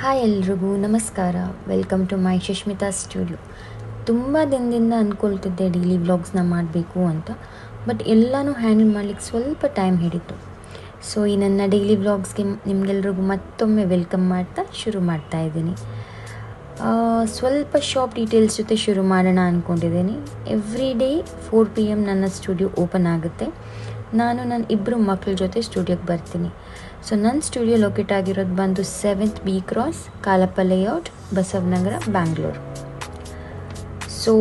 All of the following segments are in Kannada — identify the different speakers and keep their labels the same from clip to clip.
Speaker 1: ಹಾಯ್ ಎಲ್ರಿಗೂ ನಮಸ್ಕಾರ. Welcome to my Sushmita studio. ತುಂಬ ದಿನದಿಂದ ಅಂದ್ಕೊಳ್ತಿದ್ದೆ ಡೈಲಿ ವ್ಲಾಗ್ಸ್ನ ಮಾಡಬೇಕು ಅಂತ, ಬಟ್ ಎಲ್ಲನೂ ಹ್ಯಾಂಡಲ್ ಮಾಡಲಿಕ್ಕೆ ಸ್ವಲ್ಪ ಟೈಮ್ ಹಿಡಿತು. ಸೊ ಈ ನನ್ನ ಡೈಲಿ ವ್ಲಾಗ್ಸ್ಗೆ ನಿಮಗೆಲ್ರಿಗೂ ಮತ್ತೊಮ್ಮೆ ವೆಲ್ಕಮ್ ಮಾಡ್ತಾ ಶುರು ಮಾಡ್ತಾ ಇದ್ದೀನಿ. ಸ್ವಲ್ಪ ಶಾಪ್ ಡೀಟೇಲ್ಸ್ ಜೊತೆ ಶುರು ಮಾಡೋಣ ಅಂದ್ಕೊಂಡಿದ್ದೀನಿ. ಎವ್ರಿ ಡೇ 4 PM ನನ್ನ ಸ್ಟುಡಿಯೋ ಓಪನ್ ಆಗುತ್ತೆ. ನಾನು ನನ್ನ 2 ಮಕ್ಕಳ ಜೊತೆ ಸ್ಟುಡಿಯೋಗೆ ಬರ್ತೀನಿ. ಸೊ ನನ್ನ ಸ್ಟುಡಿಯೋ ಲೊಕೇಟ್ ಆಗಿರೋದು ಬಂದು 7th B cross, Kalappa layout, Basavanagar, Bangalore. So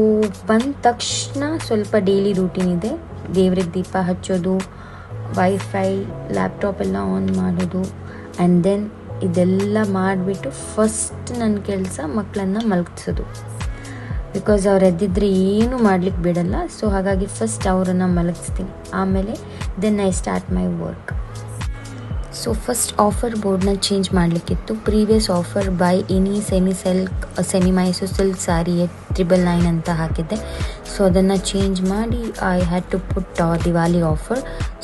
Speaker 1: ಬಂದ ತಕ್ಷಣ ಸ್ವಲ್ಪ ಡೈಲಿ ರೂಟೀನ್ ಇದೆ. ದೇವ್ರಿಗೆ ದೀಪ ಹಚ್ಚೋದು, ವೈಫೈ, ಲ್ಯಾಪ್ಟಾಪ್ ಎಲ್ಲ ಆನ್ ಮಾಡೋದು, ಆ್ಯಂಡ್ ದೆನ್ ಇದೆಲ್ಲ ಮಾಡಿಬಿಟ್ಟು ಫಸ್ಟ್ ನನ್ನ ಕೆಲಸ ಮಕ್ಕಳನ್ನು ಮಲಗಿಸೋದು. ಬಿಕಾಸ್ ಅವ್ರು ಎದ್ದಿದ್ರೆ ಏನೂ ಮಾಡ್ಲಿಕ್ಕೆ ಬಿಡಲ್ಲ. ಸೊ ಹಾಗಾಗಿ ಫಸ್ಟ್ ಅವರನ್ನು ಮಲಗಿಸ್ತೀನಿ. ಆಮೇಲೆ then I start my work. So first offer ಬೋರ್ಡ್ನ ಚೇಂಜ್ ಮಾಡಲಿಕ್ಕಿತ್ತು. Previous offer buy any semi Mysuru silk sari 999 ಅಂತ ಹಾಕಿದ್ದೆ. ಸೊ ಅದನ್ನು ಚೇಂಜ್ ಮಾಡಿ I had to put Diwali offer.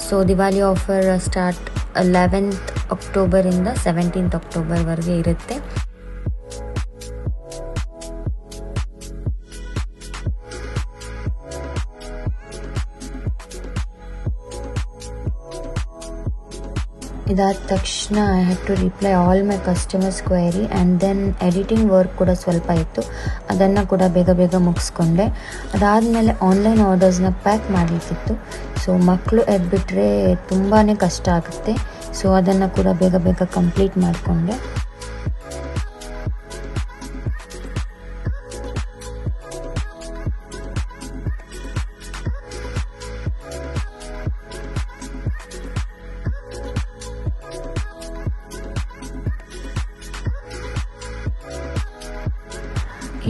Speaker 1: So Diwali offer start 11th ಅಕ್ಟೋಬರಿಂದ 17th ಅಕ್ಟೋಬರ್ವರೆಗೆ ಇರುತ್ತೆ. ಇದಾದ ತಕ್ಷಣ I had to reply all my customers query, and then editing work ಕೂಡ ಸ್ವಲ್ಪ ಇತ್ತು, ಅದನ್ನು ಕೂಡ ಬೇಗ ಮುಗಿಸ್ಕೊಂಡೆ. ಅದಾದಮೇಲೆ ಆನ್ಲೈನ್ ಆರ್ಡರ್ಸ್ನ ಪ್ಯಾಕ್ ಮಾಡಲಿಕ್ಕಿತ್ತು. ಸೊ ಮಕ್ಕಳು ಎದ್ಬಿಟ್ರೆ ತುಂಬಾ ಕಷ್ಟ ಆಗುತ್ತೆ. ಸೊ ಅದನ್ನು ಕೂಡ ಬೇಗ ಕಂಪ್ಲೀಟ್ ಮಾಡಿಕೊಂಡೆ.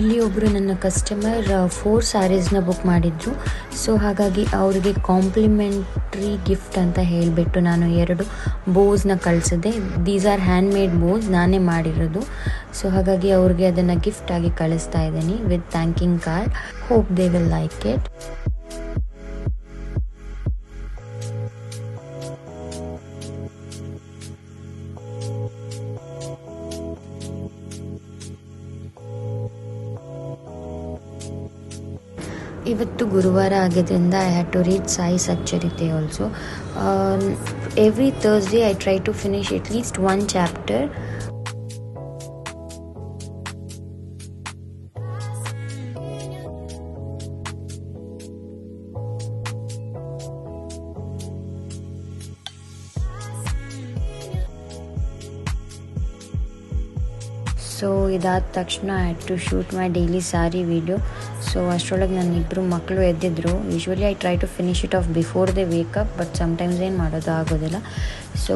Speaker 1: ಇಲ್ಲಿ ಒಬ್ಬರು ನನ್ನ ಕಸ್ಟಮರ್ 4 ಸ್ಯಾರೀಸ್ನ ಬುಕ್ ಮಾಡಿದ್ರು. ಸೊ ಹಾಗಾಗಿ ಅವರಿಗೆ ಕಾಂಪ್ಲಿಮೆಂಟ್ರಿ ಗಿಫ್ಟ್ ಅಂತ ಹೇಳಿಬಿಟ್ಟು ನಾನು 2 ಬೋಸ್ನ ಕಳಿಸಿದೆ. These are hand made bows, ನಾನೇ ಮಾಡಿರೋದು. ಸೊ ಹಾಗಾಗಿ ಅವ್ರಿಗೆ ಅದನ್ನು ಗಿಫ್ಟ್ ಆಗಿ ಕಳಿಸ್ತಾ ಇದ್ದೀನಿ with thanking card. Hope they will like it. ಇವತ್ತು ಗುರುವಾರ ಆಗಿದ್ದರಿಂದ I had to read Sai Satcharitra also. Every Thursday I try to finish at least 1 chapter. So ಇದಾದ ತಕ್ಷಣ I had to shoot my daily sari video. So ಅಷ್ಟರೊಳಗೆ ನನ್ನ 2 ಮಕ್ಕಳು ಎದ್ದಿದ್ರು. Usually I try to finish it off before they wake up, but sometimes ಏನು ಮಾಡೋದು ಆಗೋದಿಲ್ಲ. ಸೊ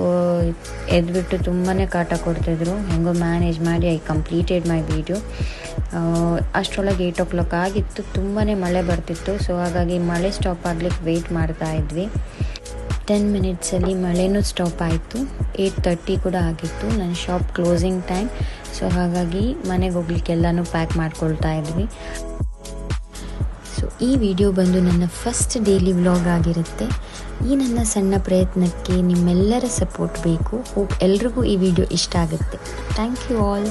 Speaker 1: ಎದ್ಬಿಟ್ಟು ತುಂಬಾ ಕಾಟ ಕೊಡ್ತಿದ್ರು. ಹೆಂಗೋ ಮ್ಯಾನೇಜ್ ಮಾಡಿ ಐ ಕಂಪ್ಲೀಟೆಡ್ ಮೈ ವಿಡಿಯೋ. ಅಷ್ಟರೊಳಗೆ 8 o'clock ಆಗಿತ್ತು. ತುಂಬಾ ಮಳೆ ಬರ್ತಿತ್ತು. ಸೊ ಹಾಗಾಗಿ ಮಳೆ ಸ್ಟಾಪ್ ಆಗ್ಲಿಕ್ಕೆ ವೆಯ್ಟ್ ಮಾಡ್ತಾ ಇದ್ವಿ. 10 minutesಲ್ಲಿ ಮಳೆನೂ ಸ್ಟಾಪ್ ಆಯಿತು. 8:30 ಕೂಡ ಆಗಿತ್ತು ನನ್ನ ಶಾಪ್ ಕ್ಲೋಸಿಂಗ್ ಟೈಮ್. ಸೊ ಹಾಗಾಗಿ ಮನೆಗೆ ಹೋಗ್ಲಿಕ್ಕೆಲ್ಲನೂ ಪ್ಯಾಕ್ ಮಾಡ್ಕೊಳ್ತಾ ಇದ್ವಿ. ಸೊ ಈ ವಿಡಿಯೋ ಬಂದು ನನ್ನ ಫಸ್ಟ್ ಡೈಲಿ ವ್ಲಾಗ್ ಆಗಿರುತ್ತೆ. ಈ ನನ್ನ ಸಣ್ಣ ಪ್ರಯತ್ನಕ್ಕೆ ನಿಮ್ಮೆಲ್ಲರ ಸಪೋರ್ಟ್ ಬೇಕು. ಹೋಪ್ ಎಲ್ರಿಗೂ ಈ ವಿಡಿಯೋ ಇಷ್ಟ ಆಗುತ್ತೆ. Thank you all.